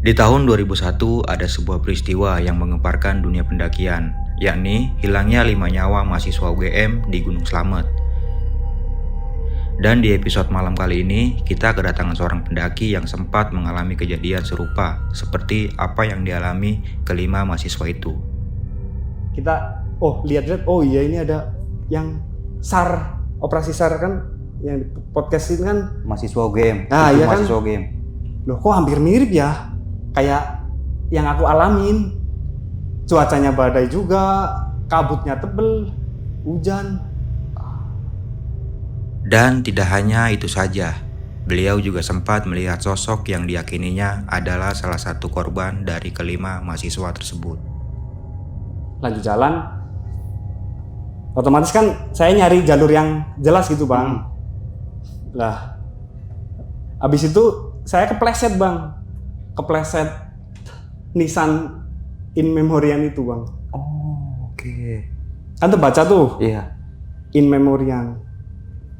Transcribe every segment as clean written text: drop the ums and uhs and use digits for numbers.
Di tahun 2001 ada sebuah peristiwa yang menggemparkan dunia pendakian, yakni hilangnya 5 nyawa mahasiswa UGM di Gunung Slamet. Dan di episode malam kali ini, kita kedatangan seorang pendaki yang sempat mengalami kejadian serupa seperti apa yang dialami kelima mahasiswa itu. Kita lihat-lihat, oh iya ini ada yang SAR, operasi SAR kan, yang di podcast ini kan Mahasiswa UGM, nah, iya kan? mahasiswa UGM. Loh kok hampir mirip ya, kayak yang aku alamin. Cuacanya badai juga, kabutnya tebel, hujan. Dan tidak hanya itu saja, beliau juga sempat melihat sosok yang diyakininya adalah salah satu korban dari kelima mahasiswa tersebut. Lanjut jalan, otomatis kan saya nyari jalur yang jelas gitu bang. Lah, abis itu saya kepleset bang, kepleset Nissan In Memoriam itu bang. Oh, oke. Kan terbaca tuh, Iya. In Memoriam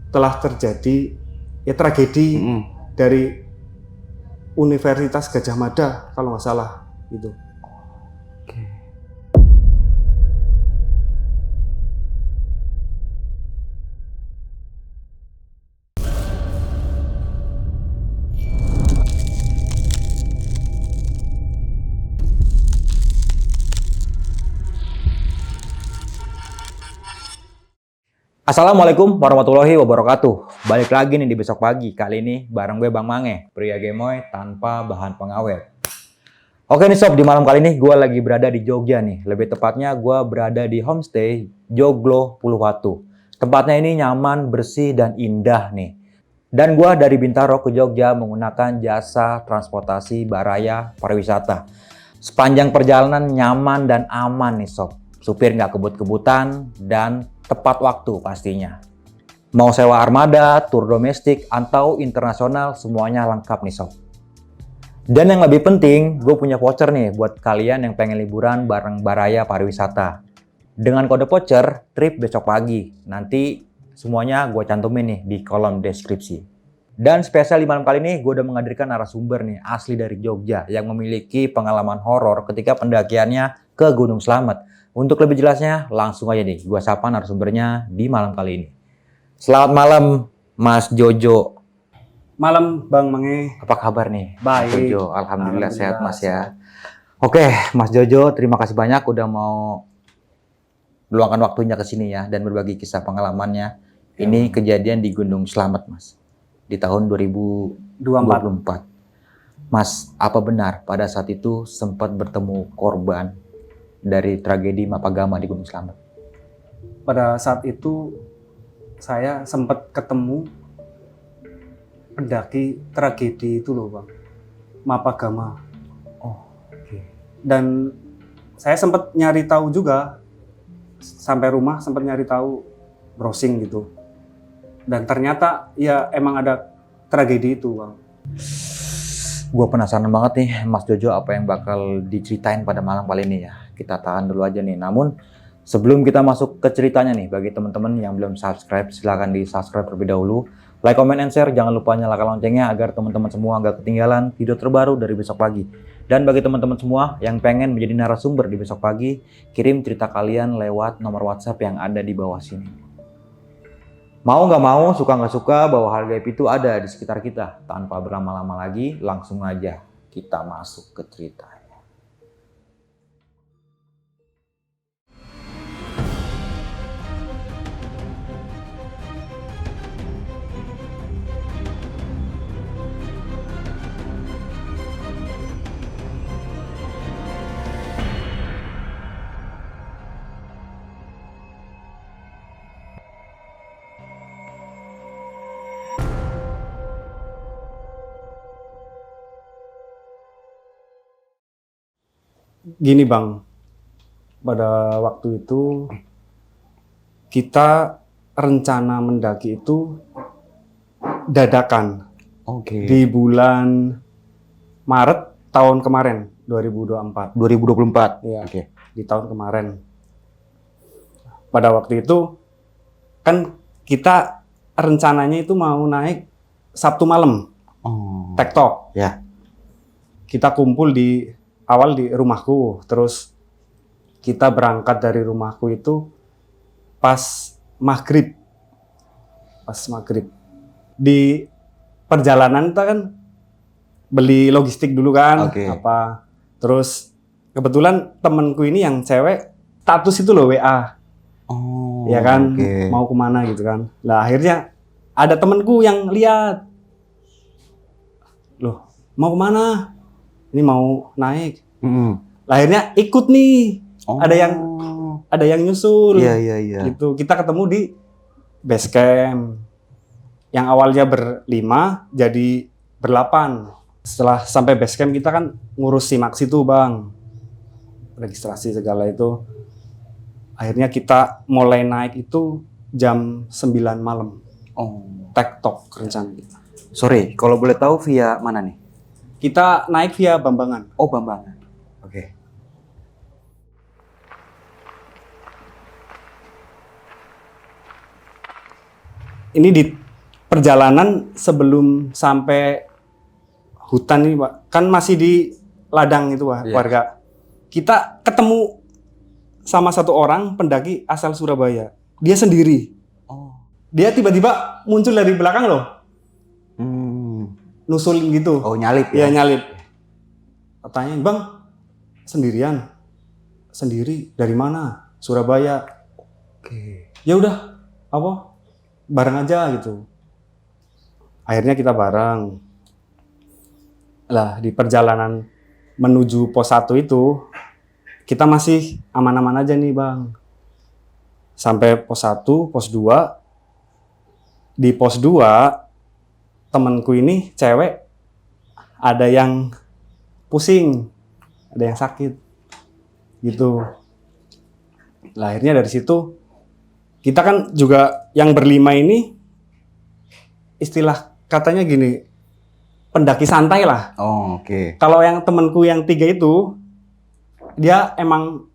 telah terjadi ya tragedi dari Universitas Gadjah Mada kalau nggak salah gitu. Oke. Assalamualaikum warahmatullahi wabarakatuh. Balik lagi nih di besok pagi. Kali ini bareng gue Bang Mange, pria gemoy tanpa bahan pengawet. Oke nih sob, di malam kali ini gue lagi berada di Jogja nih. Lebih tepatnya gue berada di homestay Joglo Puluwatu. Tempatnya ini nyaman, bersih, dan indah nih. Dan gue dari Bintaro ke Jogja menggunakan jasa transportasi Baraya Pariwisata. Sepanjang perjalanan nyaman dan aman nih sob. Supir nggak kebut-kebutan dan tepat waktu pastinya. Mau sewa armada, tur domestik, atau internasional, semuanya lengkap nih sob. Dan yang lebih penting, gue punya voucher nih buat kalian yang pengen liburan bareng Baraya Pariwisata. Dengan kode voucher, trip besok pagi. Nanti semuanya gue cantumin nih di kolom deskripsi. Dan spesial di malam kali ini, gue udah menghadirkan narasumber nih, asli dari Jogja, yang memiliki pengalaman horor ketika pendakiannya ke Gunung Slamet. Untuk lebih jelasnya, langsung aja nih, gue sapa narasumbernya di malam kali ini. Selamat malam, Mas Jojo. Malam Bang Mange. Apa kabar nih? Baik. Mas Jojo, Alhamdulillah sehat Mas ya. Oke, Mas Jojo, terima kasih banyak udah mau meluangkan waktunya ke sini ya, dan berbagi kisah pengalamannya. Ini kejadian di Gunung Slamet, Mas. Di tahun 2024. Mas, apa benar pada saat itu sempat bertemu korban dari tragedi Mapagama di Gunung Slamet? Pada saat itu saya sempat ketemu pendaki tragedi itu loh Bang, Mapagama. Oh, oke. Dan saya sempat nyari tahu juga, sampai rumah sempat nyari tahu, browsing gitu. Dan ternyata ya emang ada tragedi itu Bang. Gue penasaran banget nih Mas Jojo apa yang bakal diceritain pada malam kali ini ya. Kita tahan dulu aja nih. Namun sebelum kita masuk ke ceritanya nih, bagi teman-teman yang belum subscribe, silahkan di subscribe terlebih dahulu. Like, comment, and share. Jangan lupa nyalakan loncengnya agar teman-teman semua nggak ketinggalan video terbaru dari besok pagi. Dan bagi teman-teman semua yang pengen menjadi narasumber di besok pagi, kirim cerita kalian lewat nomor WhatsApp yang ada di bawah sini. Mau nggak mau, suka nggak suka, bahwa hal gaib itu ada di sekitar kita. Tanpa berlama-lama lagi, langsung aja kita masuk ke ceritanya. Gini Bang, pada waktu itu kita rencana mendaki itu dadakan. Oke. Di bulan Maret tahun kemarin, 2024. 2024. Iya, Oke. di tahun kemarin. Pada waktu itu kan kita rencananya itu mau naik Sabtu malam, Oh. tektok. Ya. kita kumpul di awal di rumahku, terus kita berangkat dari rumahku itu pas maghrib. Di perjalanan kita kan beli logistik dulu kan, Oke. terus kebetulan temenku ini yang cewek status itu loh WA, Oh, ya kan, oke. mau kemana gitu kan. Lah akhirnya ada temenku yang lihat, loh mau kemana? Ini mau naik. Lah akhirnya ikut nih. Oh. Ada yang nyusul. Iya. Gitu. Kita ketemu di base camp. Yang awalnya berlima jadi berlapan. Setelah sampai base camp kita kan ngurus SIMAX itu, Bang. Registrasi segala itu. Akhirnya kita mulai naik itu jam 9 malam. Oh. Tektok rencana kita. Sorry, kalau boleh tahu via mana nih? Kita naik via Bambangan. Oh, Bambangan. Oke. Ini di perjalanan sebelum sampai hutan ini, Pak. Kan masih di ladang itu, Pak, Iya. warga. Kita ketemu sama satu orang pendaki asal Surabaya. Dia sendiri. Oh. Dia tiba-tiba muncul dari belakang loh. Nusul gitu. Oh, nyalip Iya, ya? nyalip. Tanya, "Bang, sendirian?" "Sendiri. Dari mana?" "Surabaya." Oke. Ya udah, bareng aja gitu. Akhirnya kita bareng. Lah di perjalanan menuju pos 1 itu kita masih aman-aman aja nih, Bang. Sampai pos 1, pos 2. Di pos 2 temanku ini cewek ada yang pusing, ada yang sakit. Gitu. Lah akhirnya dari situ kita kan juga yang berlima ini istilah katanya gini, pendaki santai lah. Oh, oke. Kalau yang temanku yang 3 itu dia emang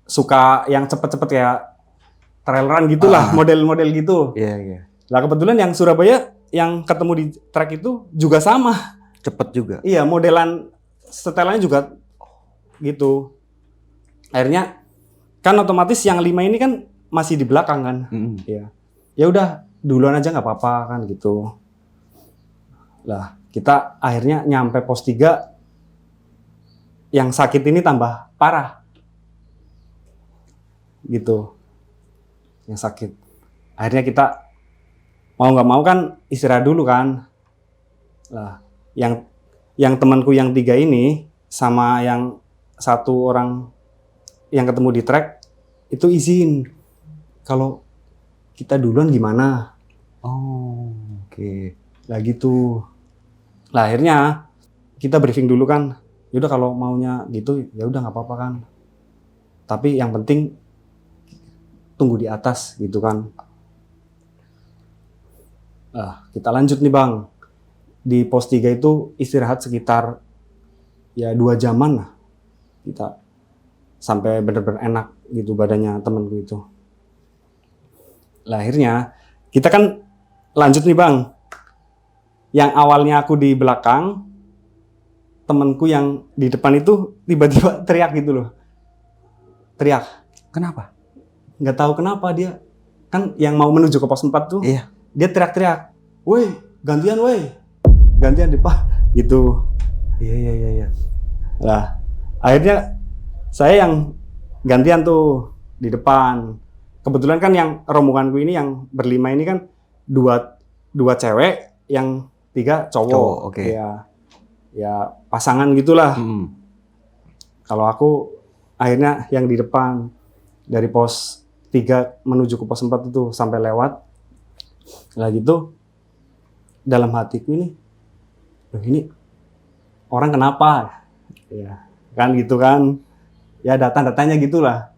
suka yang cepet-cepet kayak trail run gitulah, model-model gitu. Iya. Lah kebetulan yang Surabaya yang ketemu di trek itu juga sama. Cepet juga. Iya, modelan setelannya juga gitu. Akhirnya kan otomatis yang 5 ini kan masih di belakang kan. Iya. Ya udah, duluan aja nggak apa-apa kan gitu. Lah, kita akhirnya nyampe pos 3 yang sakit ini tambah parah. Gitu. Yang sakit. Akhirnya kita mau nggak mau kan istirahat dulu kan. Lah, yang temanku yang 3 ini sama yang satu orang yang ketemu di trek itu izin kalau kita duluan gimana. Oh, oke. Lah gitu. Lah akhirnya kita briefing dulu kan. Yaudah kalau maunya gitu ya udah nggak apa-apa kan. Tapi yang penting tunggu di atas gitu kan. Nah, kita lanjut nih, Bang. Di pos 3 itu istirahat sekitar ya 2 jaman lah. Kita sampai bener-bener enak gitu badannya temenku itu. Lah akhirnya kita kan lanjut nih, Bang. Yang awalnya aku di belakang, temenku yang di depan itu tiba-tiba teriak gitu loh. Teriak. Kenapa? Nggak tahu kenapa dia. Kan yang mau menuju ke pos 4 tuh. Iya. Dia teriak-teriak. "Woi, gantian woi. Gantian Depa." Gitu. Iya. Lah, akhirnya saya yang gantian tuh di depan. Kebetulan kan yang rombonganku ini yang berlima ini kan dua cewek, yang 3 cowok. Cowok, oke. Ya pasangan gitulah. Kalau aku akhirnya yang di depan dari pos 3 menuju ke pos 4 itu sampai lewat. Lah gitu dalam hatiku ini, loh ini orang kenapa? Ya, kan gitu kan. Ya data-datanya gitulah.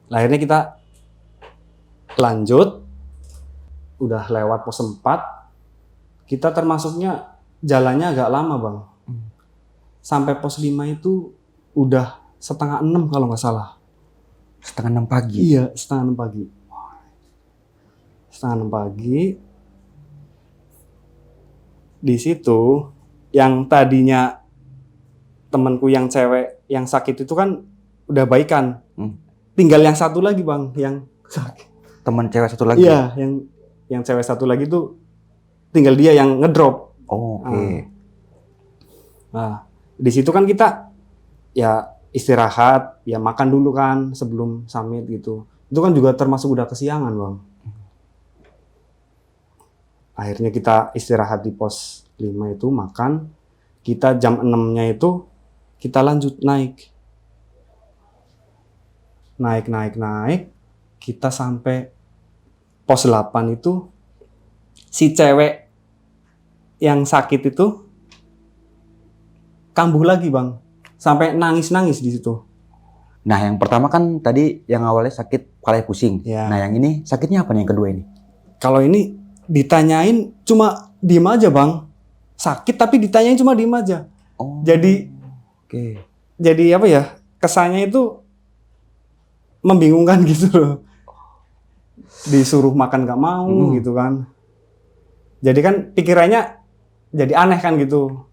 Lah, akhirnya kita lanjut, udah lewat pos 4, kita termasuknya jalannya agak lama, Bang. Sampai pos 5 itu udah setengah 6 kalau nggak salah. Setengah 6 pagi. Iya, setengah 6 pagi. Setengah 6 pagi. Di situ yang tadinya temanku yang cewek yang sakit itu kan udah baikan. Tinggal yang satu lagi bang, yang sakit. Teman cewek satu lagi. Iya, yang cewek satu lagi tuh tinggal dia yang ngedrop. Oh, oke. Nah, di situ kan kita ya istirahat, ya makan dulu kan sebelum summit gitu. Itu kan juga termasuk udah kesiangan bang. Akhirnya kita istirahat di pos 5 itu, makan. Kita jam 6-nya itu kita lanjut naik. Naik. Kita sampai pos 8 itu si cewek yang sakit itu kambuh lagi bang. Sampai nangis-nangis di situ. Nah, yang pertama kan tadi yang awalnya sakit kepala pusing. Ya. Nah, yang ini sakitnya apa nih yang kedua ini? Kalau ini ditanyain cuma diem aja bang. Sakit tapi ditanyain cuma diem aja. Oh. Jadi Oke. Jadi apa ya? Kesannya itu membingungkan gitu loh. Disuruh makan gak mau gitu kan. Jadi kan pikirannya jadi aneh kan gitu.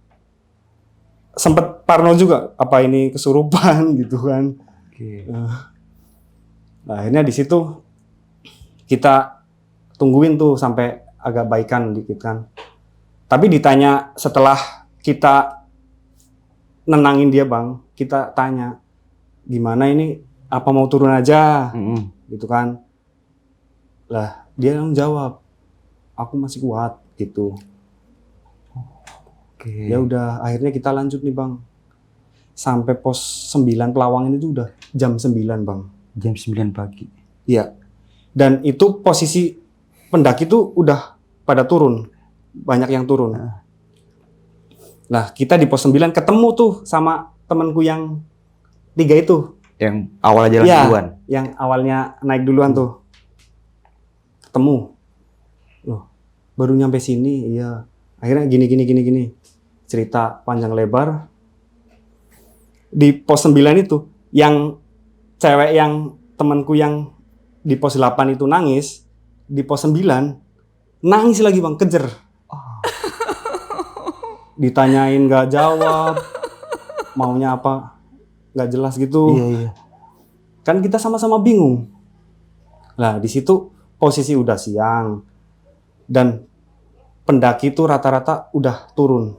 Sempet parno juga, apa ini kesurupan gitu kan. Oke. Nah, akhirnya di situ kita tungguin tuh sampai agak baikan dikit kan. Tapi ditanya setelah kita nenangin dia bang, kita tanya gimana ini, apa mau turun aja gitu kan. Lah dia jawab, aku masih kuat gitu. Oke. Ya udah, akhirnya kita lanjut nih bang. Sampai pos 9 Pelawangan itu udah jam 9 bang. Jam 9 pagi. Iya. Dan itu posisi pendaki tuh udah pada turun. Banyak yang turun. Nah, kita di pos 9 ketemu tuh sama temanku yang 3 itu. Yang awalnya jalan Iya, duluan. yang awalnya naik duluan tuh. Ketemu. Loh, baru nyampe sini, iya. Akhirnya gini. Cerita panjang lebar. Di pos 9 itu, yang cewek yang temanku yang di pos 8 itu nangis, di pos 9 nangis lagi bang, kejer. Ditanyain gak jawab, maunya apa gak jelas gitu. Iya. Kan kita sama-sama bingung. Nah di situ posisi udah siang dan pendaki itu rata-rata udah turun.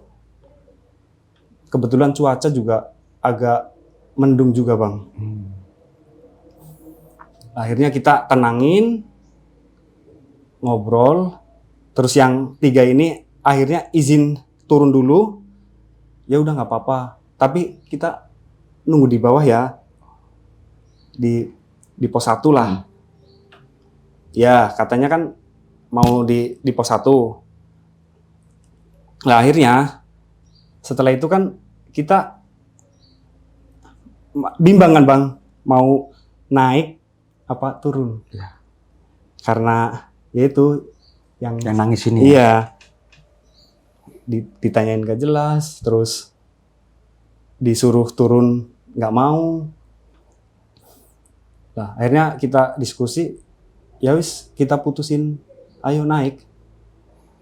Kebetulan cuaca juga agak mendung juga bang. Akhirnya kita tenangin, ngobrol. Terus yang 3 ini akhirnya izin turun dulu. Ya udah nggak apa-apa. Tapi kita nunggu di bawah ya. Di pos 1 lah. Ya katanya kan mau di pos 1. Nah akhirnya setelah itu kan kita bimbang kan bang, mau naik apa turun. Ya. Karena ya itu yang nangis ini. Iya. Ditanyain gak jelas, terus disuruh turun nggak mau. Nah akhirnya kita diskusi, ya wis kita putusin, ayo naik.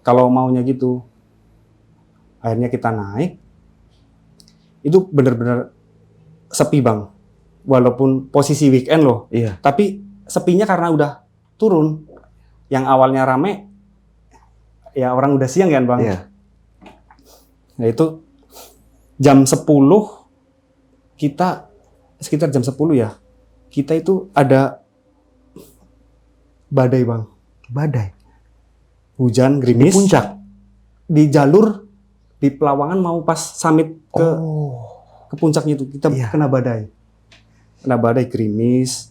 Kalau maunya gitu. Akhirnya kita naik. Itu benar-benar sepi bang. Walaupun posisi weekend loh. Iya. Tapi sepinya karena udah turun. Yang awalnya rame, ya orang udah siang kan bang. Iya. Nah itu jam 10 kita, sekitar jam 10 ya. Kita itu ada badai bang. Badai. Hujan, gerimis. Di puncak. Di jalur di Pelawangan mau pas summit ke puncaknya itu kita kena badai. Kena badai, gerimis.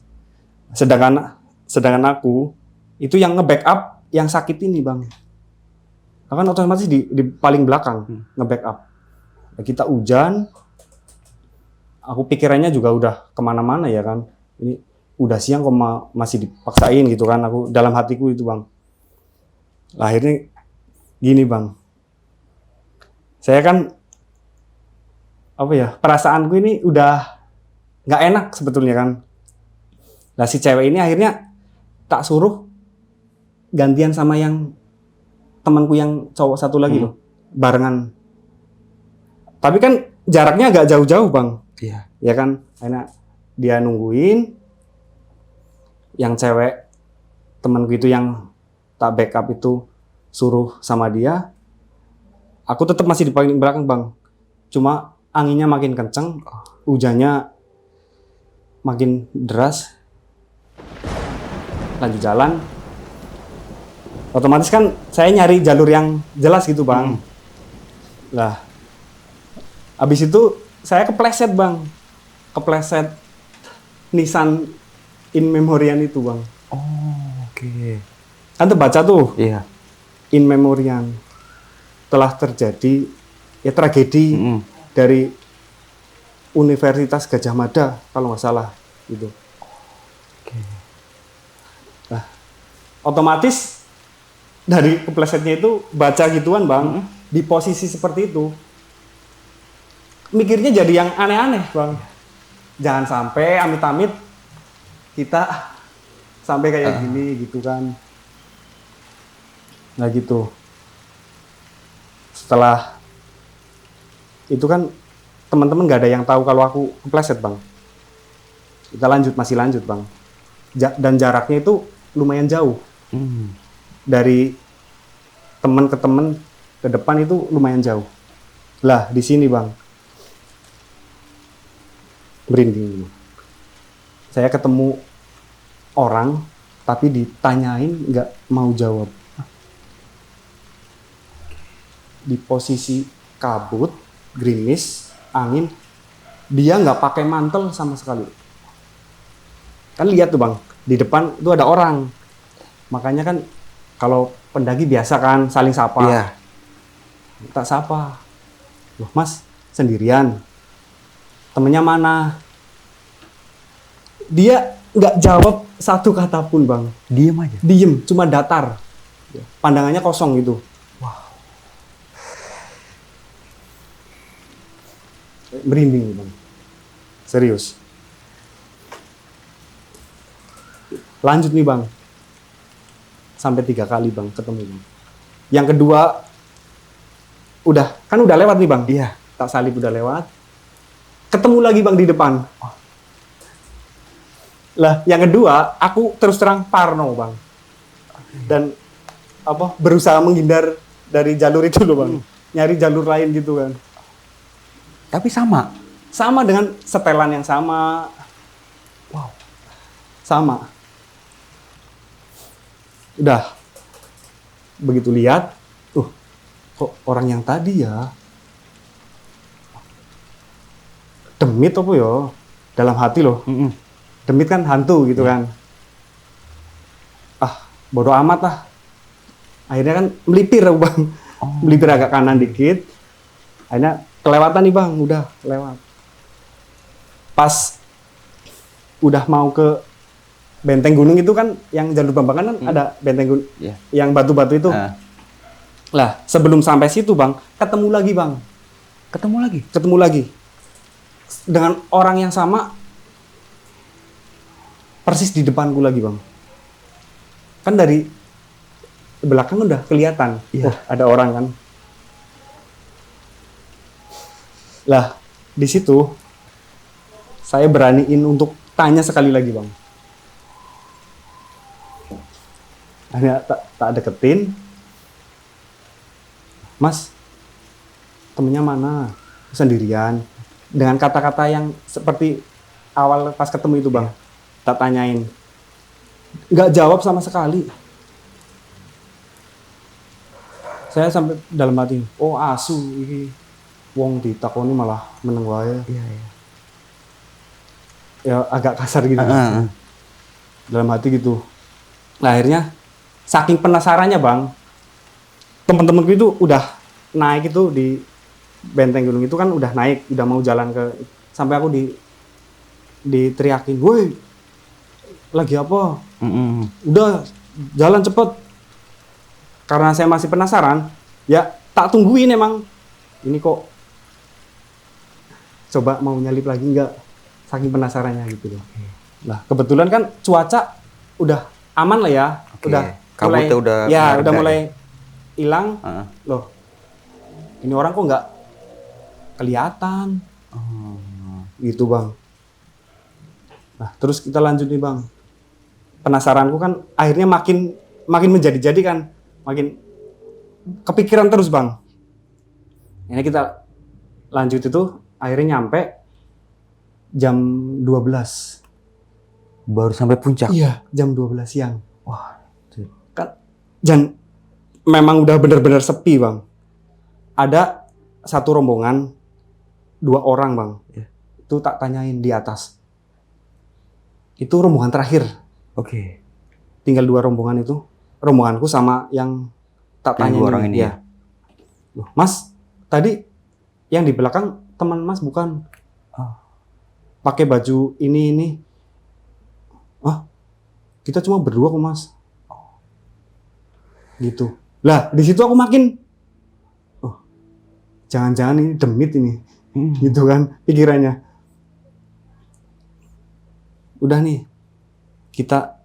Sedangkan aku itu yang nge-backup yang sakit ini bang. Kan otomatis di paling belakang nge-backup. Nah, kita hujan. Aku pikirannya juga udah kemana-mana ya kan. Ini udah siang kok masih dipaksain gitu kan. Aku dalam hatiku itu bang. Lah, akhirnya gini bang. Saya kan apa ya, perasaanku ini udah nggak enak sebetulnya kan. Nah si cewek ini akhirnya tak suruh gantian sama yang temanku yang cowok satu lagi loh, barengan. Tapi kan jaraknya agak jauh-jauh bang. Iya. Ya kan, akhirnya dia nungguin. Yang cewek temanku itu yang tak backup itu suruh sama dia. Aku tetap masih di paling belakang bang. Cuma anginnya makin kenceng, hujannya makin deras. Lanjut jalan. Otomatis kan saya nyari jalur yang jelas gitu bang. Lah, habis itu saya kepleset bang. Kepleset Nissan In Memoriam itu bang. Oh, oke. Kan terbaca tuh. Iya. In Memoriam. Telah terjadi ya tragedi dari Universitas Gadjah Mada kalau nggak salah gitu. Oke. Nah, otomatis dari keplesetnya itu baca gituan bang, di posisi seperti itu mikirnya jadi yang aneh-aneh bang. Jangan sampai amit-amit kita sampai kayak gini gitu kan. Nah gitu. Setelah itu kan teman-teman nggak ada yang tahu kalau aku kepleset bang. Kita masih lanjut bang. Dan jaraknya itu lumayan jauh. Dari teman ke teman ke depan itu lumayan jauh. Lah di sini bang, merinding. Saya ketemu orang tapi ditanyain nggak mau jawab. Di posisi kabut, gerimis, angin, dia nggak pakai mantel sama sekali. Kan lihat tuh bang, di depan itu ada orang. Makanya kan kalau pendaki biasa kan saling sapa. Iya. Tak sapa. Loh mas, sendirian. Temennya mana? Dia nggak jawab satu kata pun bang. Diem aja. Diem, cuma datar. Pandangannya kosong gitu. Merinding bang, serius. Lanjut nih bang, sampai 3 kali bang ketemu bang. Yang kedua, udah lewat nih bang. Iya. Tak salib udah lewat. Ketemu lagi bang di depan. Lah, yang kedua, aku terus terang parno bang. Dan berusaha menghindar dari jalur itu loh bang. Nyari jalur lain gitu kan. Tapi sama. Sama dengan setelan yang sama. Wow. Sama. Udah. Begitu lihat, kok orang yang tadi ya demit apa ya? Dalam hati loh. Demit kan hantu gitu kan. Bodo amat lah. Akhirnya kan melipir bang. Melipir agak kanan dikit. Akhirnya kelewatan nih bang, udah lewat. Pas udah mau ke benteng gunung itu kan, yang jalur Bambangan kan ada benteng gunung, yang batu-batu itu. Lah sebelum sampai situ bang, ketemu lagi bang. Ketemu lagi. Dengan orang yang sama, persis di depanku lagi bang. Kan dari belakang udah kelihatan, ada orang kan. Lah, di situ saya beraniin untuk tanya sekali lagi, bang. Hanya tak deketin. Mas, temennya mana? Sendirian. Dengan kata-kata yang seperti awal pas ketemu itu, bang. Tak tanyain. Nggak jawab sama sekali. Saya sampai dalam hati, oh asu ini. Wong ditakoni malah meneng wae. Iya. Ya agak kasar gitu. Dalam hati gitu. Nah, akhirnya saking penasarannya bang, teman-temanku itu udah naik itu di benteng gunung itu kan udah naik, udah mau jalan ke, sampai aku diteriakin, woi lagi apa? Udah jalan cepet. Karena saya masih penasaran, ya tak tungguin emang. Ini kok coba mau nyalip lagi nggak, saking penasarannya gitu loh. Nah kebetulan kan cuaca udah aman lah ya, udah kabutnya udah mulai hilang. Loh ini orang kok kelihatan. Gitu bang. Nah terus kita lanjut nih bang. Penasaranku kan akhirnya makin menjadi-jadi kan, makin kepikiran terus bang. Ini kita lanjut itu akhirnya nyampe jam 12. Baru sampai puncak. Iya, jam 12 siang. Wah, Kan dan memang udah benar-benar sepi bang. Ada satu rombongan 2 orang bang. Iya. Itu tak tanyain di atas. Itu rombongan terakhir. oke. Tinggal 2 rombongan itu. Rombonganku sama yang tak Yang tanya 2 orang ini ya? Loh, Mas, tadi yang di belakang teman Mas bukan? Pakai baju ini. Kita cuma berdua kok Mas. Gitu. Lah, di situ aku makin, jangan-jangan ini demit ini. Gitu kan pikirannya. Udah nih, kita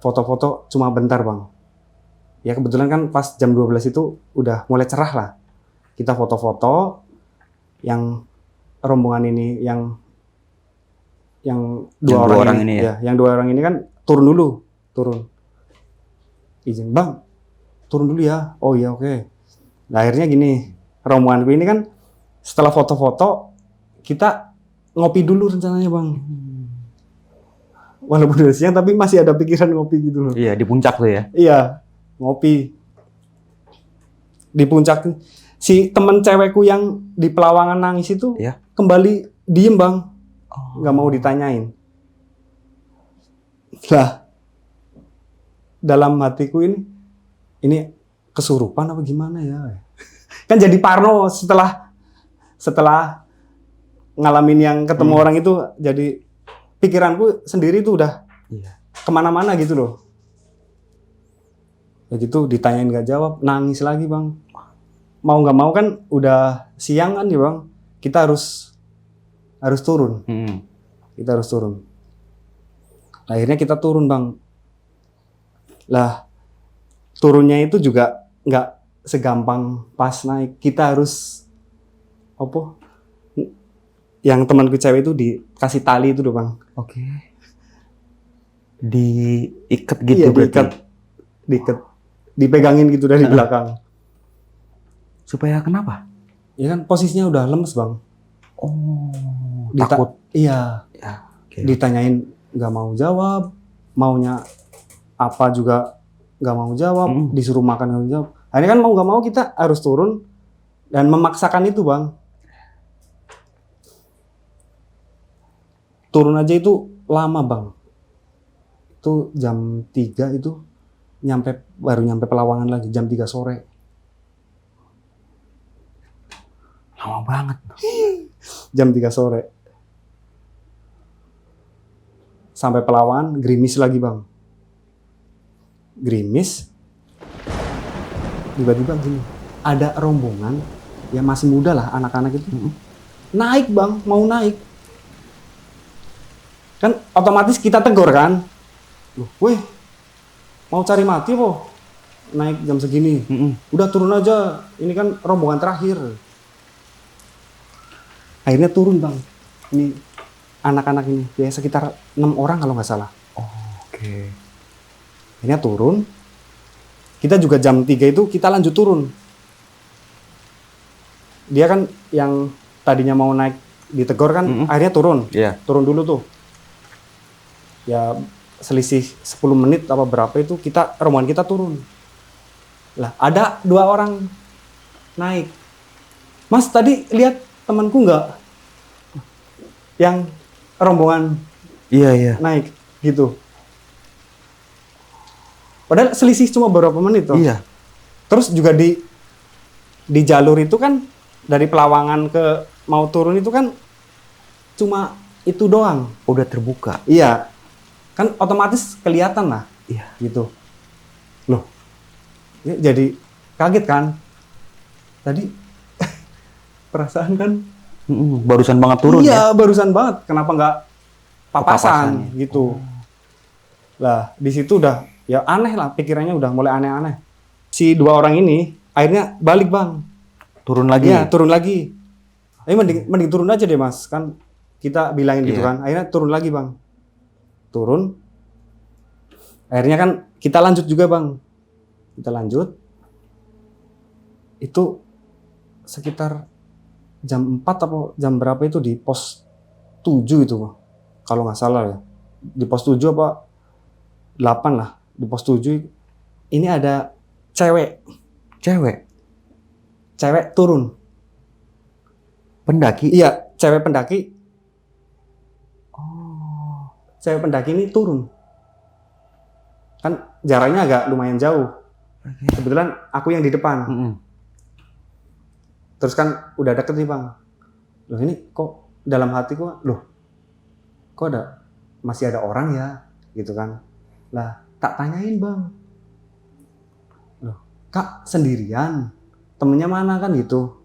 foto-foto cuma bentar bang. Ya kebetulan kan pas jam 12 itu udah mulai cerah lah. Kita foto-foto yang rombongan ini yang dua orang ini ya. Yang 2 orang ini kan turun. Izin bang, turun dulu ya. Oh iya oke. Nah, akhirnya gini, rombonganku ini kan setelah foto-foto kita ngopi dulu rencananya bang. Walaupun udah siang tapi masih ada pikiran ngopi gitu loh. Iya, di puncak tuh ya. Iya, ngopi. Di puncak si temen cewekku yang di Pelawangan nangis itu Iya. kembali diem bang, nggak mau ditanyain. Lah, dalam hatiku ini kesurupan apa gimana ya? Kan jadi parno setelah ngalamin yang ketemu orang itu, jadi pikiranku sendiri tuh udah kemana-mana gitu loh. Ya gitu ditanyain nggak jawab, nangis lagi bang. Mau nggak mau kan udah siang kan ya bang, kita harus turun. Kita harus turun. Akhirnya kita turun bang. Lah turunnya itu juga nggak segampang pas naik. Kita harus yang temanku cewek itu dikasih tali itu loh bang. Oke. Diikat gitu Iya, berarti. diikat, dipegangin gitu dari belakang. Supaya kenapa? Ya kan posisinya udah lemes bang. Takut. Iya. Ya, oke. Ditanyain nggak mau jawab, maunya apa juga nggak mau jawab, disuruh makan nggak mau jawab. Akhirnya kan mau nggak mau kita harus turun dan memaksakan itu bang. Turun aja itu lama bang. Itu jam 3 itu baru nyampe Pelawangan lagi jam 3 sore. Lama banget. Jam 3 sore. Sampai Pelawangan, gerimis lagi bang. Gerimis. Tiba-tiba gini, ada rombongan yang masih muda lah, anak-anak itu. Naik bang, mau naik. Kan otomatis kita tegur kan. Loh, weh, mau cari mati po? Naik jam segini. Udah turun aja, ini kan rombongan terakhir. Akhirnya turun bang. Ini anak-anak ini, ya sekitar 6 orang kalau nggak salah. Oke. Akhirnya turun. Kita juga jam 3 itu kita lanjut turun. Dia kan yang tadinya mau naik ditegur kan, akhirnya turun. Iya. Turun dulu tuh. Ya selisih 10 menit apa berapa itu rombongan kita turun. Lah ada 2 orang naik. Mas tadi lihat temanku nggak? Yang rombongan Iya. naik gitu. Padahal selisih cuma beberapa menit tuh. Iya. Terus juga di jalur itu kan dari Pelawangan ke mau turun itu kan cuma itu doang. Udah terbuka. Iya. Kan otomatis kelihatan lah. Iya. Gitu. Loh. Ini jadi kaget kan. Tadi perasaan kan. Barusan banget turun ya. Iya, barusan banget. Kenapa nggak papasan Papasan. gitu. Lah, di situ udah ya aneh lah, pikirannya udah mulai aneh-aneh. Si 2 orang ini akhirnya balik bang. turun lagi. Iya, turun lagi. Mending turun aja deh mas, kan kita bilangin gitu kan. Akhirnya turun lagi bang. Turun. Akhirnya kan kita lanjut juga bang. Kita lanjut. Itu sekitar jam 4 atau jam berapa itu di pos 7 itu bang. Kalau nggak salah ya. Di pos 7 apa 8 lah. Di pos 7 ini ada cewek turun. Pendaki. Iya, cewek pendaki. Oh. Cewek pendaki ini turun. Kan jaraknya agak lumayan jauh. Kebetulan aku yang di depan. Terus kan udah deket nih bang. Loh ini kok dalam hatiku, loh kok masih ada orang ya, gitu kan. Lah tak tanyain bang. Loh kak sendirian, temennya mana kan gitu.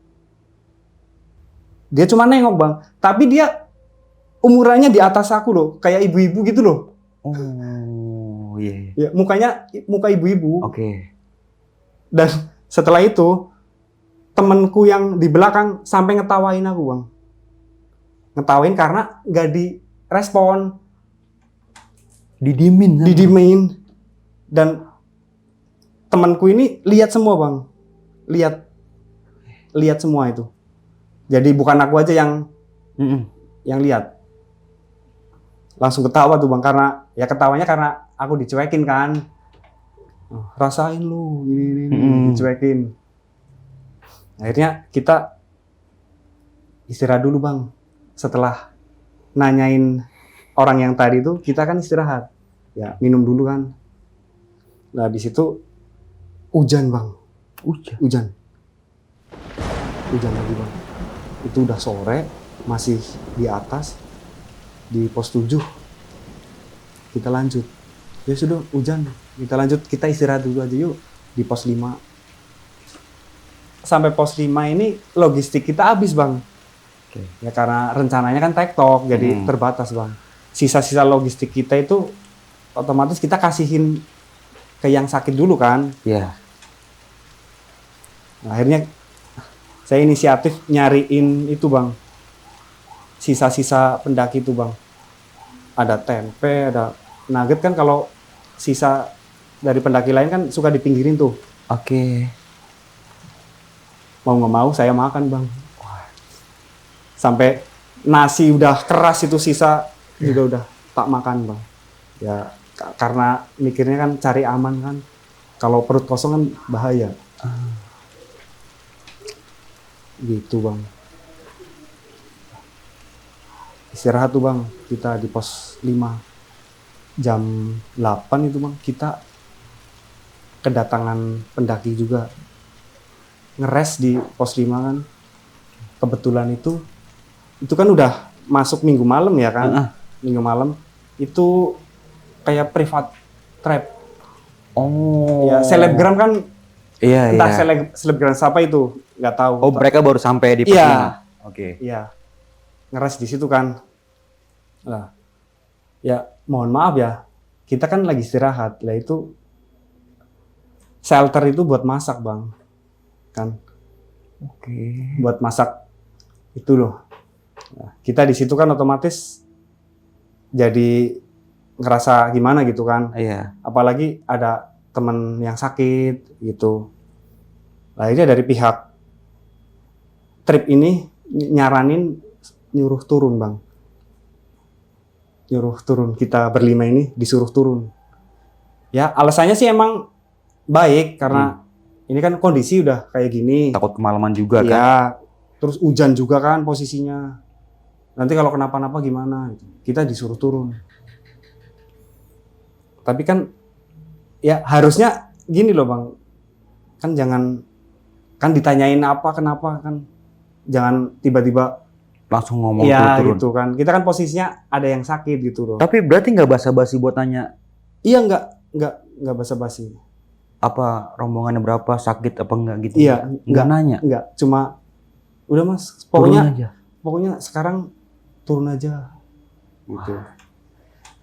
Dia cuma nengok bang, tapi dia umurannya di atas aku loh, kayak ibu-ibu gitu loh. Oh iya. Ya, muka ibu-ibu. Oke. Dan setelah itu temenku yang di belakang sampai ngetawain aku bang, ngetawain karena nggak direspon, didimin. Dan temanku ini lihat semua bang, lihat semua itu. Jadi bukan aku aja yang lihat. Langsung ketawa tuh bang, karena ya ketawanya karena aku dicuekin kan. Rasain lu, ini dicuekin. Akhirnya kita istirahat dulu bang. Setelah nanyain orang yang tadi itu, kita kan istirahat. Ya minum dulu kan. Nah di situ hujan bang. Hujan lagi bang. Itu udah sore, masih di atas, di pos 7. Kita lanjut. Ya sudah, hujan. Kita lanjut, kita istirahat dulu aja yuk di pos 5. Sampai pos 5 ini logistik kita habis bang. Ya karena rencananya kan tektok, jadi terbatas bang. Sisa-sisa logistik kita itu otomatis kita kasihin ke yang sakit dulu kan. Iya. Nah, akhirnya saya inisiatif nyariin itu bang, sisa-sisa pendaki itu bang. Ada tempe, ada nugget kan, kalau sisa dari pendaki lain kan suka dipinggirin tuh. Oke. Mau nggak mau saya makan bang. Sampai nasi udah keras itu sisa juga udah tak makan bang. Ya karena mikirnya kan cari aman kan. Kalau perut kosong kan bahaya. Gitu bang. Istirahat tuh bang, kita di pos 5. Jam 8 itu bang, kita kedatangan pendaki juga. Ngeres di pos 5 kan. Kebetulan itu kan udah masuk minggu malam ya kan. Minggu malam itu kayak private trap. Oh. Ya selebgram kan. Iya, entah iya. selebgram siapa itu, nggak tahu. Oh, mereka baru sampai di pos 5. Oke. Iya. Ngeres di situ kan. Lah. Ya, mohon maaf ya. Kita kan lagi istirahat. Lah itu shelter itu buat masak, Bang. Kan. Oke. Buat masak itu loh. Nah, kita di situ kan otomatis jadi ngerasa gimana gitu kan. Iya. Apalagi ada teman yang sakit gitu. Nah, ini dari pihak trip ini nyaranin nyuruh turun, Bang. Nyuruh turun, kita berlima ini disuruh turun. Ya, alasannya sih emang baik karena ini kan kondisi udah kayak gini. Takut kemalaman juga kan? Iya, terus hujan juga kan posisinya. Nanti kalau kenapa-napa gimana? Kita disuruh turun. Tapi kan ya harusnya gini loh Bang, kan jangan, kan ditanyain apa kenapa kan, jangan tiba-tiba Langsung ngomong iya turun. gitu kan, kita kan posisinya ada yang sakit gitu loh. Tapi berarti nggak basa-basi buat tanya Iya nggak basa-basi. apa rombongannya berapa, sakit apa enggak gitu? Iya Nggak nanya? nggak, cuma udah Mas, Turun aja. pokoknya sekarang turun aja gitu.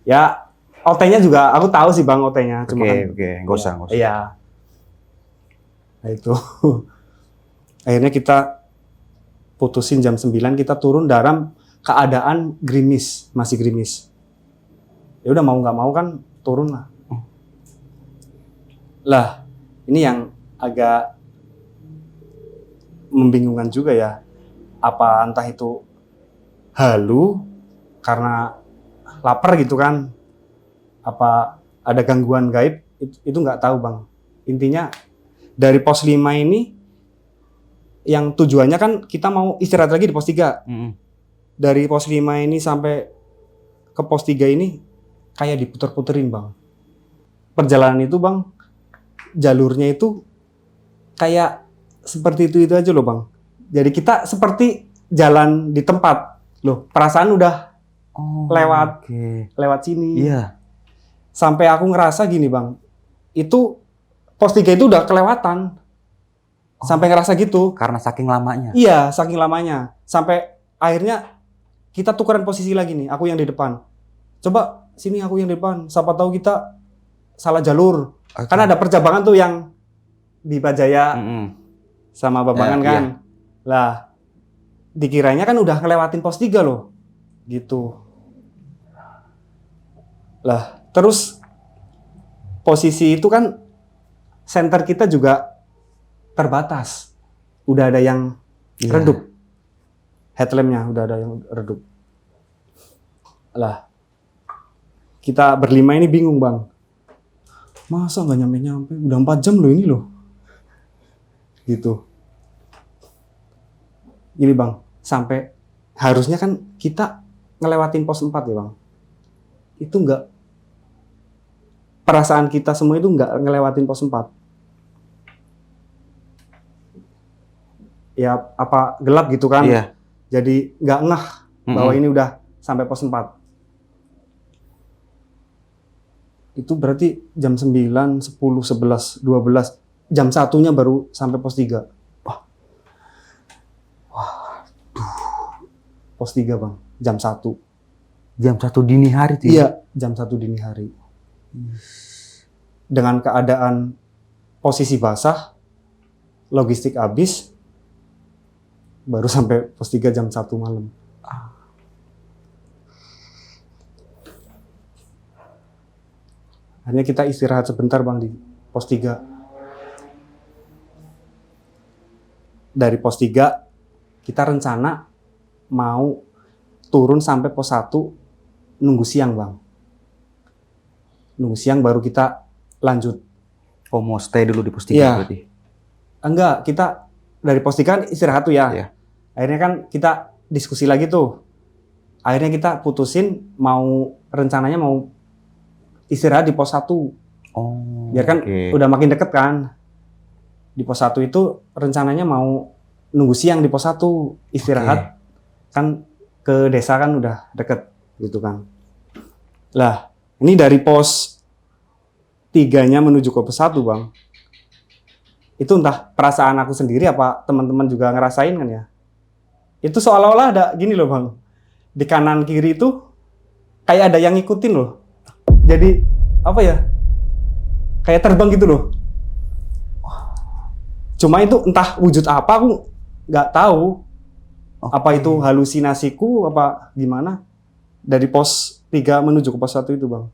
Ya OT-nya juga aku tahu sih Bang, OT-nya cuma Oke, nggak usah. Iya. Nah itu. Akhirnya kita putusin jam 9, kita turun dalam keadaan gerimis, masih gerimis. Ya udah mau nggak mau kan turun lah. Lah, ini yang agak membingungkan juga ya. Apa entah itu halu karena lapar gitu kan? Apa ada gangguan gaib? Itu nggak tahu bang. Intinya dari pos 5 ini yang tujuannya kan kita mau istirahat lagi di pos 3. Dari pos 5 ini sampai ke pos 3 ini kayak diputer-puterin bang. Perjalanan itu bang, jalurnya itu kayak seperti itu aja loh bang. Jadi kita seperti jalan di tempat loh. Perasaan udah lewat sini. Iya. Sampai aku ngerasa gini bang, itu pos 3 itu udah kelewatan. Sampai ngerasa gitu. Karena saking lamanya. Iya, saking lamanya. Sampai akhirnya kita tukeran posisi lagi nih, aku yang di depan. Coba sini aku yang di depan. Siapa tahu kita salah jalur. Karena ada percabangan tuh yang di Bajaya sama Babangan Ya, kan. Lah, dikiranya kan udah ngelewatin pos 3 loh. Gitu. Lah, terus posisi itu kan center kita juga terbatas. Udah ada yang redup. Headlampnya udah ada yang redup. Lah, kita berlima ini bingung bang. Masa nggak nyampe-nyampe? Udah 4 jam loh ini loh. Gitu. Ini bang, sampai harusnya kan kita ngelewatin pos 4 ya bang. Itu nggak, perasaan kita semua itu nggak ngelewatin pos 4. Ya apa gelap gitu kan. Iya. Jadi nggak ngeh bahwa ini udah sampai pos 4. Itu berarti jam 9, 10, 11, 12. Jam 1-nya baru sampai pos 3. Pos 3 bang, jam 1. Jam 1 dini hari tuh. Iya, jam 1 dini hari. Dengan keadaan posisi basah, logistik habis, baru sampai pos 3 jam 1 malam. Akhirnya kita istirahat sebentar bang di pos 3. Dari pos 3, kita rencana mau turun sampai pos 1, nunggu siang bang. Nunggu siang baru kita lanjut. Oh, mau stay dulu di pos 3 Iya. berarti. Enggak, kita dari pos 3 kan istirahat tuh ya. Iya. Akhirnya kan kita diskusi lagi tuh. Akhirnya kita putusin rencananya mau istirahat di pos 1. Oh. Biar kan udah makin deket kan. Di pos 1 itu rencananya mau nunggu siang di pos 1, istirahat. Kan ke desa kan udah deket gitu kan. Lah, ini dari pos 3-nya menuju ke pos 1 bang. Itu entah perasaan aku sendiri apa teman-teman juga ngerasain kan ya. Itu seolah-olah ada gini loh bang. Di kanan kiri itu kayak ada yang ngikutin loh. Jadi apa ya? Kayak terbang gitu loh. Cuma itu entah wujud apa aku nggak tahu. Apa itu halusinasiku apa gimana? Dari pos 3 menuju ke pos 1 itu bang.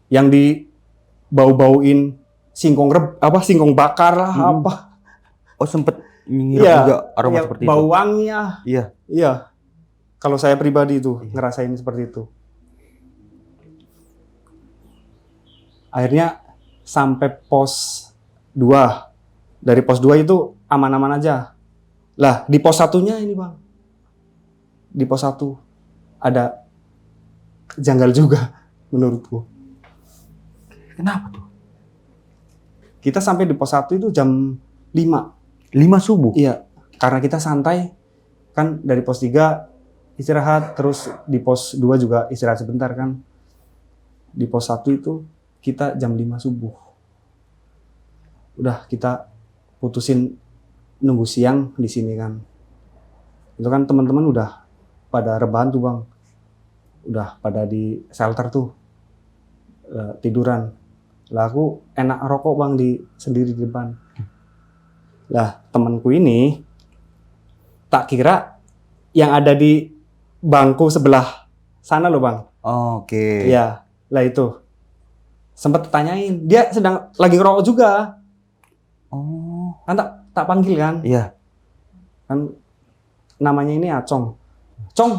Yang dibau-bauin singkong bakar lah apa. Oh, sempet ngira juga aroma seperti bau itu. wangi ya. Iya. Kalau saya pribadi itu ngerasain seperti itu. Akhirnya sampai pos 2. Dari pos 2 itu aman-aman aja. Lah, di pos 1-nya ini, Bang. Di pos 1 ada janggal juga menurutku. Kenapa tuh? Kita sampai di pos 1 itu jam 5. 5 subuh? Iya, karena kita santai. Kan dari pos 3 istirahat, terus di pos 2 juga istirahat sebentar kan. Di pos 1 itu kita jam 5 subuh. Udah kita putusin nunggu siang di sini kan. Itu kan teman-teman udah pada rebahan tuh Bang. Udah pada di shelter tuh. Tiduran. Lah aku enak rokok Bang sendiri di depan. Lah, temanku ini tak kira yang ada di bangku sebelah sana loh, Bang. Oke. Iya, lah itu. Sempat tanyain, dia sedang lagi ngerokok juga. Oh. Kan tak panggil kan. Iya. Kan namanya ini Acong. Cong.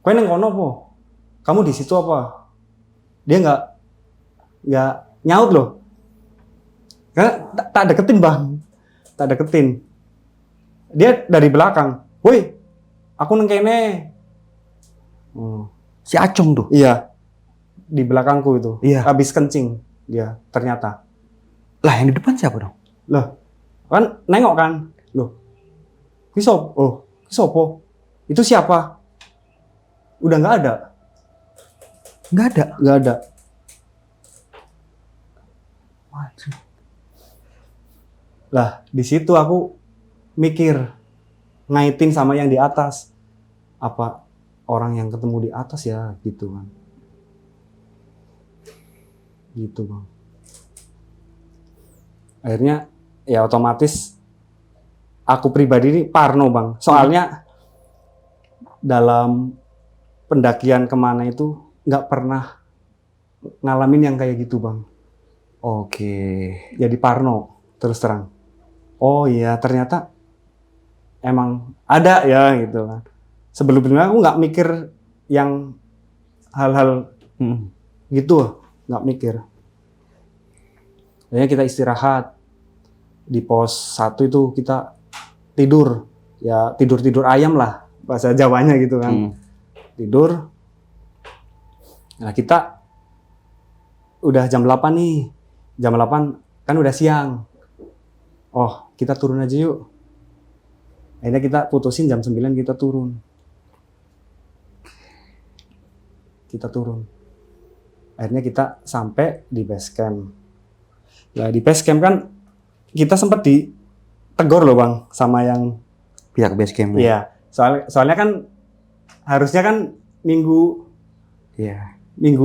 Kowe neng kono po? Kamu di situ apa? Dia nggak nyaut loh. Karena tak deketin, Bang. Tak deketin. Dia dari belakang. Woi, aku neng kene. Si Acong tuh. Iya. Di belakangku itu. Iya. Habis kencing dia ternyata. Lah yang di depan siapa dong? Loh, kan nengok kan? Loh, kisopo? Itu siapa? Udah nggak ada. Nggak ada. Lah, di situ aku mikir ngaitin sama yang di atas. Apa orang yang ketemu di atas ya gitu kan. Gitu, Bang. Akhirnya ya otomatis aku pribadi ini parno, Bang. Soalnya dalam pendakian kemana itu nggak pernah ngalamin yang kayak gitu, Bang. Oke. Jadi parno, terus terang. Oh iya, ternyata emang ada ya gitu kan. Sebelumnya aku nggak mikir yang hal-hal gitu, nggak mikir. Akhirnya kita istirahat di pos 1 itu kita tidur, ya tidur ayam lah bahasa Jawanya gitu kan. Tidur. Nah kita udah jam 8 nih, jam 8 kan udah siang. Oh kita turun aja yuk. Akhirnya kita putusin jam 9 kita turun. Akhirnya kita sampai di base camp. Nah di base camp kan kita sempat ditegur loh, Bang, sama yang Pihak base camp. iya. Soalnya kan harusnya kan minggu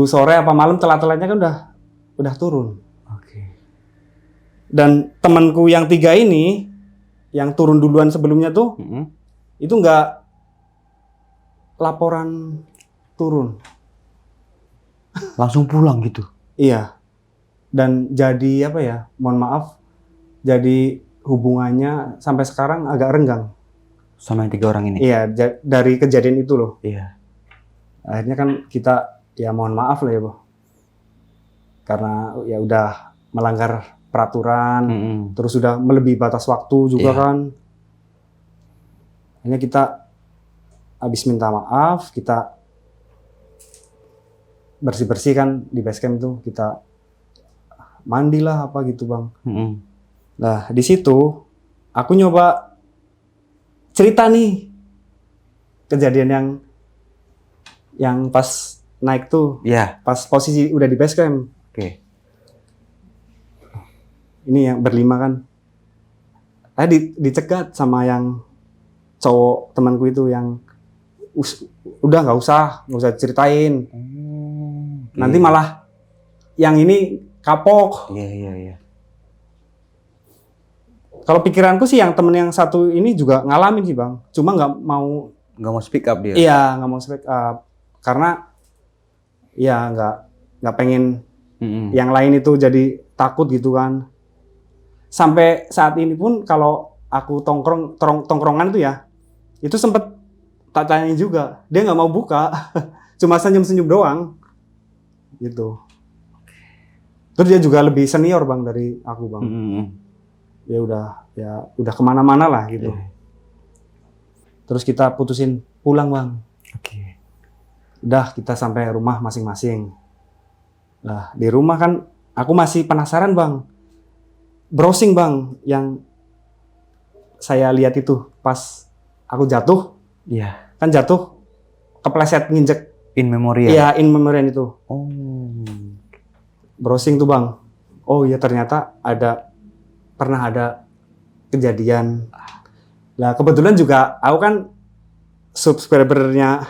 sore apa malam telat-telatnya kan udah turun. Oke. Dan temanku yang 3 ini yang turun duluan sebelumnya tuh itu nggak laporan turun. Langsung pulang gitu. Iya. Dan jadi apa ya? Mohon maaf. Jadi hubungannya sampai sekarang agak renggang. Sama yang 3 orang ini. Iya, dari kejadian itu loh. Iya. Akhirnya kan kita ya mohon maaf lah ya, Bang. Karena ya udah melanggar peraturan, terus sudah melebihi batas waktu juga kan. Akhirnya kita habis minta maaf, kita bersih-bersih kan di base camp itu, kita mandilah apa gitu, Bang. Nah, di situ aku nyoba cerita nih kejadian yang pas naik tuh. Iya. Pas posisi udah di base camp. Oke. Ini yang berlima kan. Dicegat sama yang cowok temanku itu yang udah nggak usah ceritain. Nanti malah yang ini kapok. Iya. Kalau pikiranku sih yang temen yang satu ini juga ngalamin sih, Bang. Cuma nggak mau speak up dia. Iya, nggak mau speak up karena ya nggak pengen yang lain itu jadi takut gitu kan. Sampai saat ini pun kalau aku tongkrongan itu ya, itu sempet tak tanyain juga, dia nggak mau buka, cuma senyum-senyum doang, gitu. Terus dia juga lebih senior, Bang, dari aku, Bang. Ya udah kemana-mana lah gitu. Terus kita putusin pulang, Bang. Oke. Udah kita sampai rumah masing-masing. Nah di rumah kan aku masih penasaran, Bang. Browsing, Bang, yang saya lihat itu pas aku jatuh. Iya. Kan jatuh kepleset nginjek. In memoriam. Iya, in memoriam itu. Oh. Browsing tuh, Bang. Oh iya ternyata pernah ada kejadian. Nah kebetulan juga aku kan subscribernya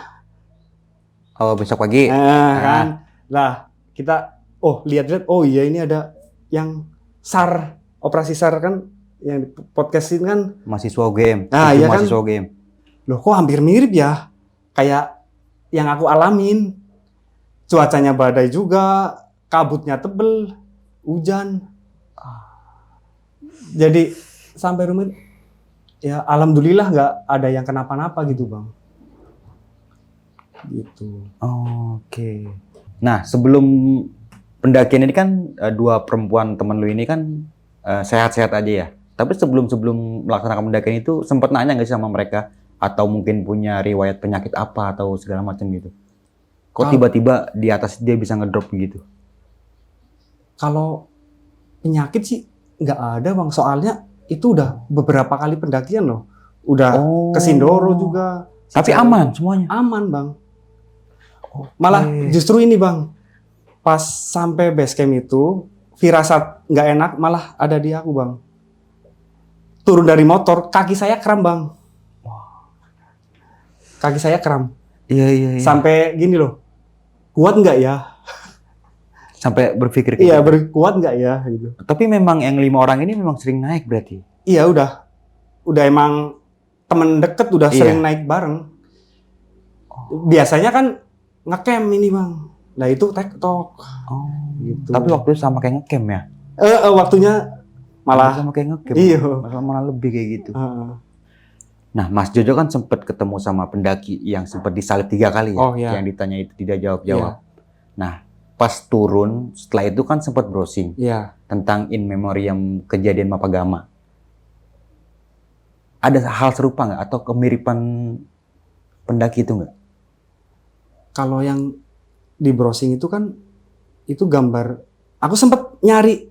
Besok pagi. kan. Lah kita lihat oh iya ini ada yang SAR operasi SAR kan yang di podcastin kan, Mahasiswa game. Ah, Tujuh iya kan? mahasiswa game. loh kok hampir mirip ya, kayak yang aku alamin. Cuacanya badai juga, kabutnya tebel, hujan. Jadi sampai rumah ya alhamdulillah nggak ada yang kenapa-napa gitu bang. Gitu. Oke. Nah, sebelum pendakian ini kan dua perempuan teman lu ini kan sehat-sehat aja ya. Tapi sebelum melaksanakan pendakian itu sempat nanya nggak sih sama mereka atau mungkin punya riwayat penyakit apa atau segala macam gitu? Kok tiba-tiba di atas dia bisa ngedrop gitu? Kalau penyakit sih nggak ada bang, soalnya itu udah beberapa kali pendakian loh. Udah ke Sindoro juga. Tapi aman semuanya? Aman bang. Malah justru ini bang, pas sampai base camp itu, firasat nggak enak malah ada di aku bang. Turun dari motor, kaki saya kram bang. Kaki saya kram. Iya. Sampai gini loh, kuat nggak ya? Sampai berpikir kayak Iya, gitu. kuat nggak ya? Gitu. Tapi memang yang 5 orang ini memang sering naik berarti? Iya udah emang temen deket udah sering naik bareng. Biasanya kan ngecamp ini bang, nah itu tektok. Gitu. Tapi waktu itu sama kayak ngecamp ya? Waktunya malah sama kayak ngecamp. Iya. Malah lebih kayak gitu. Nah, Mas Jojo kan sempat ketemu sama pendaki yang sempat disalib 3 kali ya, Oh, iya. yang ditanya itu tidak jawab-jawab. Nah, pas turun setelah itu kan sempat browsing Iya. tentang in memoriam kejadian Mapagama. Ada hal serupa nggak atau kemiripan pendaki itu nggak? Kalau yang di browsing itu kan itu gambar. Aku sempat nyari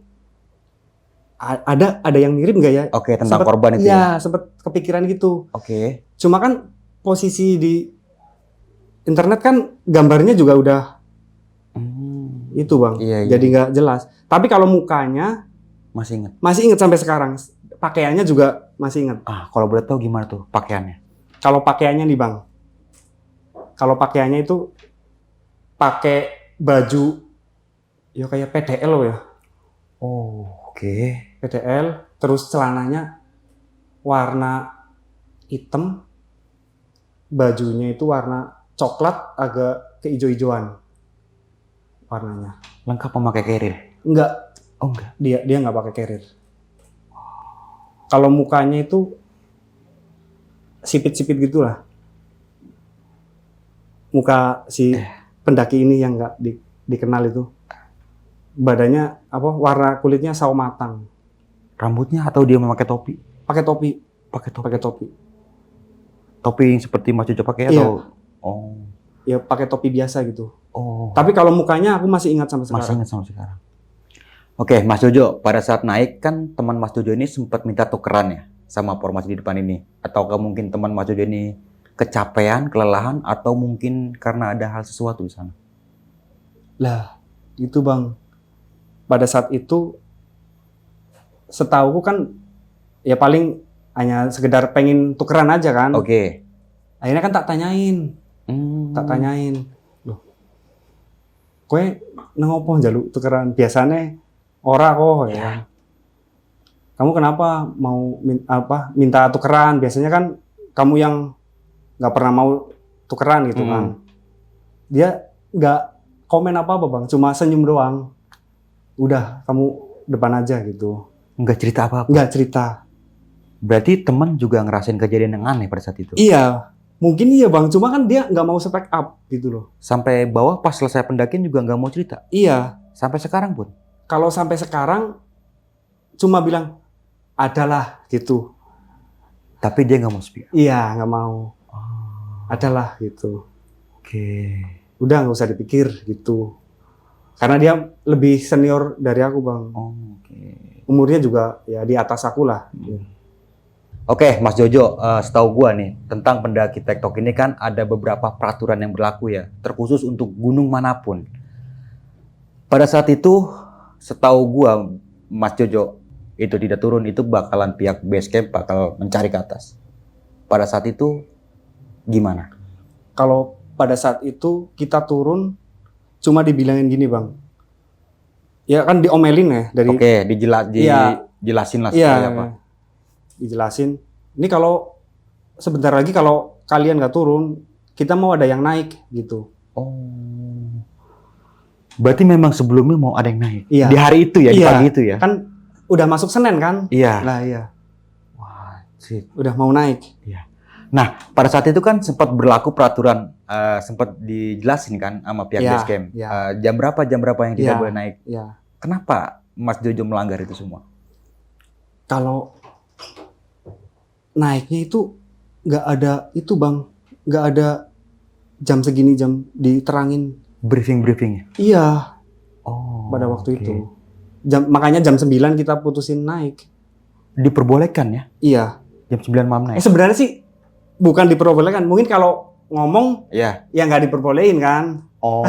ada yang mirip nggak ya? Oke, tentang Sempet- korban itu ya? Iya, sempat kepikiran gitu. Oke. Cuma kan posisi di internet kan gambarnya juga udah itu bang. Iya. Jadi nggak jelas. Tapi kalau mukanya Masih ingat? masih ingat sampai sekarang. Pakaiannya juga masih ingat. Kalau boleh tahu gimana tuh pakaiannya? Kalau pakaiannya nih bang. Kalau pakaiannya itu pakai baju ya kayak PDL loh ya. Oke. PDL, terus celananya warna hitam, bajunya itu warna coklat agak keijo-ijoan warnanya. Lengkap memakai carrier? Enggak, Oh enggak. dia nggak pakai carrier. Kalau mukanya itu sipit-sipit gitulah. Muka si pendaki ini yang nggak dikenal itu. Badannya warna kulitnya sawo matang. Rambutnya atau dia memakai topi? Pakai topi. Pakai topi. Topi yang seperti Mas Jojo pakai Iya. atau? Oh. Ya pakai topi biasa gitu. Oh. Tapi kalau mukanya aku masih ingat sampai Masih sekarang. ingat sama sekarang. Oke, Mas Jojo, pada saat naik kan teman Mas Jojo ini sempat minta tukeran ya sama formasi di depan ini. Ataukah mungkin teman Mas Jojo ini kecapean, kelelahan, atau mungkin karena ada hal sesuatu di sana? Lah, itu bang. Pada saat itu setauku kan ya paling hanya sekedar pengen tukeran aja kan. Oke. Akhirnya kan tak tanyain. Loh, kowe nang opo njaluk tukeran? Biasanya ora kok ya. Kamu kenapa mau minta tukeran? Biasanya kan kamu yang nggak pernah mau tukeran gitu kan. Dia nggak komen apa-apa bang, cuma senyum doang. Udah, kamu depan aja gitu. Nggak cerita apa-apa? Nggak cerita. Berarti teman juga ngerasain kejadian yang aneh pada saat itu? Iya, mungkin iya bang, cuma kan dia nggak mau speak up gitu loh. Sampai bawah pas selesai pendakian juga nggak mau cerita? Iya. Sampai sekarang pun? Kalau sampai sekarang cuma bilang adalah gitu. Tapi dia nggak mau speak? Iya, nggak mau. Adalah gitu. Oke. Udah nggak usah dipikir gitu. Karena dia lebih senior dari aku bang. Oke. Umurnya juga ya di atas aku lah. Oke, Mas Jojo, setahu gua nih tentang pendaki tektok ini kan ada beberapa peraturan yang berlaku ya, terkhusus untuk gunung manapun. Pada saat itu, setahu gua, Mas Jojo itu tidak turun, itu bakalan pihak base camp bakal mencari ke atas. Pada saat itu gimana? Kalau pada saat itu kita turun cuma dibilangin gini bang. Ya kan diomelin ya dari. Oke, dijelasin lah Iya, seperti apa. dijelasin. Ini kalau sebentar lagi kalau kalian nggak turun, kita mau ada yang naik gitu. Oh. Berarti memang sebelumnya mau ada yang naik. Iya. Di hari itu ya, di Iya. pagi itu ya. Kan udah masuk Senin kan? Iya. Lah iya, Wah, shit. udah mau naik. Nah, pada saat itu kan sempat berlaku peraturan, sempat dijelasin kan sama pihak Iya, basecamp. iya. Jam berapa yang tidak Iya. boleh naik. Ya, Kenapa Mas Jojo melanggar itu semua? kalau naiknya itu nggak ada itu bang, nggak ada jam segini jam diterangin. Briefing-briefingnya? Iya, Oh, pada waktu oke. itu. Makanya jam 9 kita putusin naik. Diperbolehkan ya? Iya. Jam 9 malam naik? Sebenarnya sih bukan diperbolehkan. Mungkin kalau ngomong Iya. ya nggak diperbolehin kan. Oh,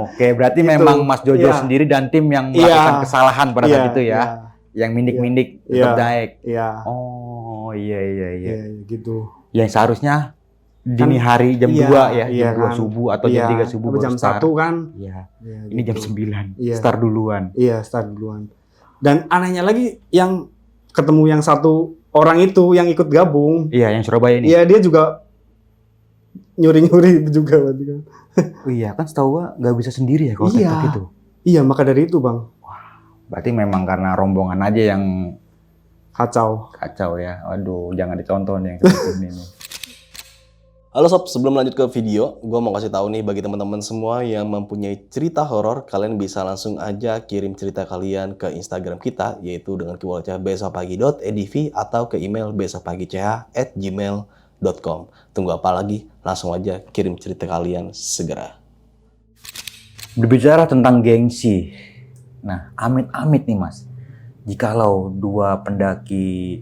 oke. Berarti Gitu. memang Mas Jojo Iya. sendiri dan tim yang Iya. melakukan kesalahan pada saat itu ya? Iya, Yang mindik-mindik Iya. tetap naik? iya, Oh, iya. iya, gitu. Yang seharusnya dini Kan- hari jam iya, 2 ya? iya Jam 2 kan. subuh atau jam 3 subuh Atau baru jam start. 1 kan. Iya. Iya, Ini jam gitu. 9. Iya. Start duluan. Iya, start duluan. Dan anehnya lagi yang ketemu yang satu orang itu yang ikut gabung, Iya, yang Surabaya ini. iya dia juga nyuri-nyuri juga berarti kan. Oh iya, kan setahu gua nggak bisa sendiri ya kalau Iya. TikTok itu. Iya, maka dari itu bang, Berarti memang karena rombongan aja yang kacau. kacau ya. Waduh, jangan dicontoh nih yang seperti ini nih. Halo sob, sebelum lanjut ke video, gue mau kasih tahu nih bagi teman-teman semua yang mempunyai cerita horor, kalian bisa langsung aja kirim cerita kalian ke Instagram kita, yaitu dengan keyword besokpagi.edv atau ke email besokpagi.ch@gmail.com. Tunggu apa lagi? Langsung aja kirim cerita kalian segera. Berbicara tentang gengsi. Nah, amit-amit nih Mas. Jikalau dua pendaki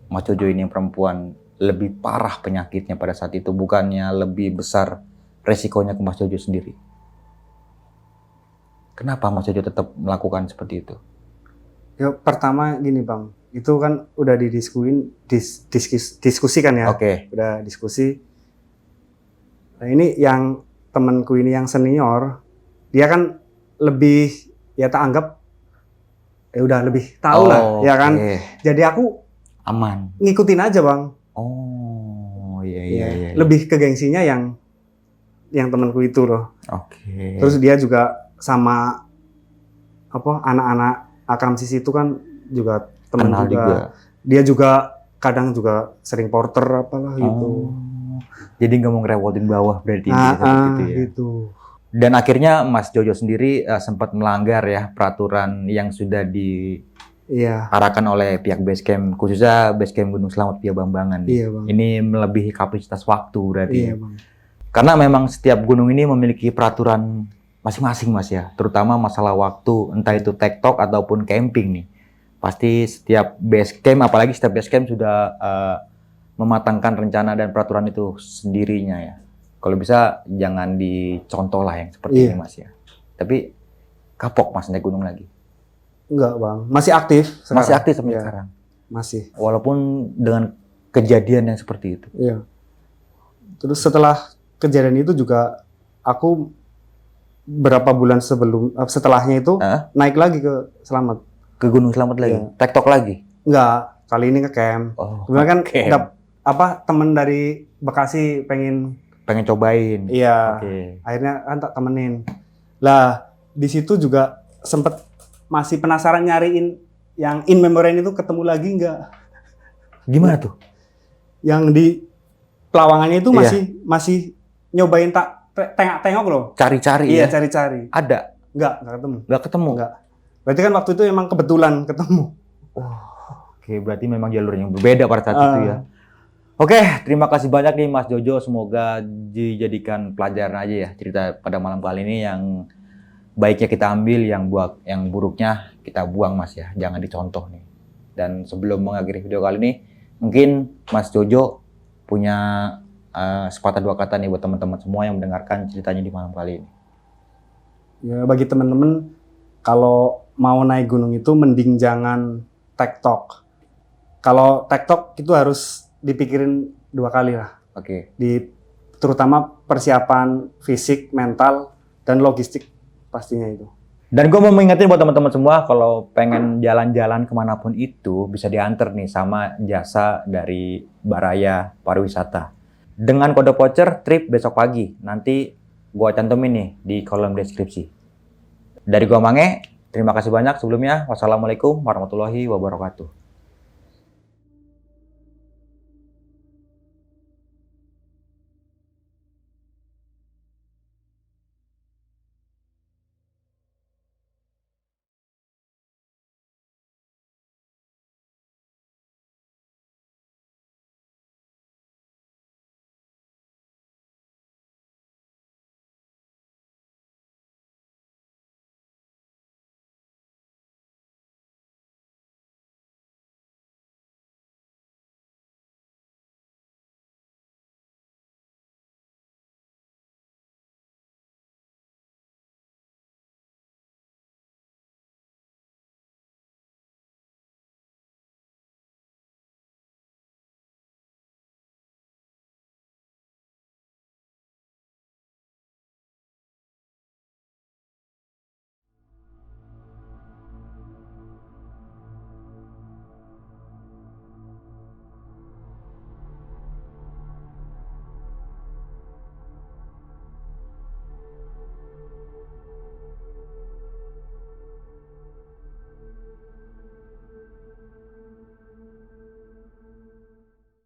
Mas Jojo ini yang perempuan lebih parah penyakitnya pada saat itu, bukannya lebih besar resikonya ke Mas Jojo sendiri? Kenapa Mas Jojo tetap melakukan seperti itu? Ya pertama gini bang, itu kan udah diskusikan ya, Oke. udah diskusi. Nah ini yang temanku ini yang senior, dia kan lebih ya tak anggap ya udah lebih tahu lah, ya kan. oke. Jadi aku Aman. ngikutin aja bang. Oh, iya. Ya, lebih ke gengsinya yang temanku itu loh. Oke. Terus dia juga sama apa anak-anak akamsis itu kan juga teman kenal juga. juga. Dia juga kadang juga sering porter apalah gitu. Oh. Jadi nggak mau ngerewotin bawah berarti Nah, seperti itu ya. gitu. Dan akhirnya Mas Jojo sendiri sempat melanggar ya peraturan yang sudah Iya, diarahkan oleh pihak basecamp, khususnya basecamp Gunung Slamet Pia Bambangan. iya bang. Ini melebihi kapasitas waktu berarti. Iya bang. Karena memang setiap gunung ini memiliki peraturan masing-masing Mas ya, terutama masalah waktu, entah itu tektok ataupun camping nih. Pasti setiap basecamp, apalagi setiap basecamp sudah mematangkan rencana dan peraturan itu sendirinya ya. Kalau bisa jangan dicontoh lah yang seperti Iya. ini Mas ya. Tapi kapok Mas naik gunung lagi. Enggak bang, masih aktif sekarang. Masih aktif sampai Iya, sekarang. Masih, Walaupun dengan kejadian yang seperti itu. iya. Terus setelah kejadian itu juga aku berapa bulan setelahnya itu Hah? naik lagi ke Slamet. Ke Gunung Slamet lagi, Iya. tektok lagi. Enggak, kali ini ke camp. Oh, Kemudian kan camp. temen dari Bekasi pengen, Pengen cobain. iya. Oke. Akhirnya kan tak temenin. Lah di situ juga sempet masih penasaran nyariin yang in memoriam itu ketemu lagi nggak? Gimana tuh? Yang di Pelawangannya itu Iya. masih nyobain tak tengok-tengok loh. Cari-cari Iya, ya. cari-cari. Ada, Nggak ketemu. nggak ketemu. Nggak. Berarti kan waktu itu emang kebetulan ketemu. Oke, berarti memang jalur yang berbeda pada saat itu ya. Oke, terima kasih banyak nih Mas Jojo. Semoga dijadikan pelajaran aja ya cerita pada malam kali ini, yang baiknya kita ambil, yang buruknya kita buang Mas ya. Jangan dicontoh nih. Dan sebelum mengakhiri video kali ini, mungkin Mas Jojo punya sepatah dua kata nih buat teman-teman semua yang mendengarkan ceritanya di malam kali ini. Ya bagi temen-temen kalau mau naik gunung itu mending jangan tektok. Kalau tektok itu harus dipikirin 2 kali lah. Oke. Terutama persiapan fisik, mental, dan logistik pastinya itu. Dan gue mau mengingetin buat teman-teman semua kalau pengen jalan-jalan kemanapun itu bisa diantar nih sama jasa dari Baraya Pariwisata. Dengan kode voucher trip besok pagi. Nanti gue cantumin nih di kolom deskripsi. Dari gue Mange, terima kasih banyak sebelumnya. Wassalamualaikum warahmatullahi wabarakatuh.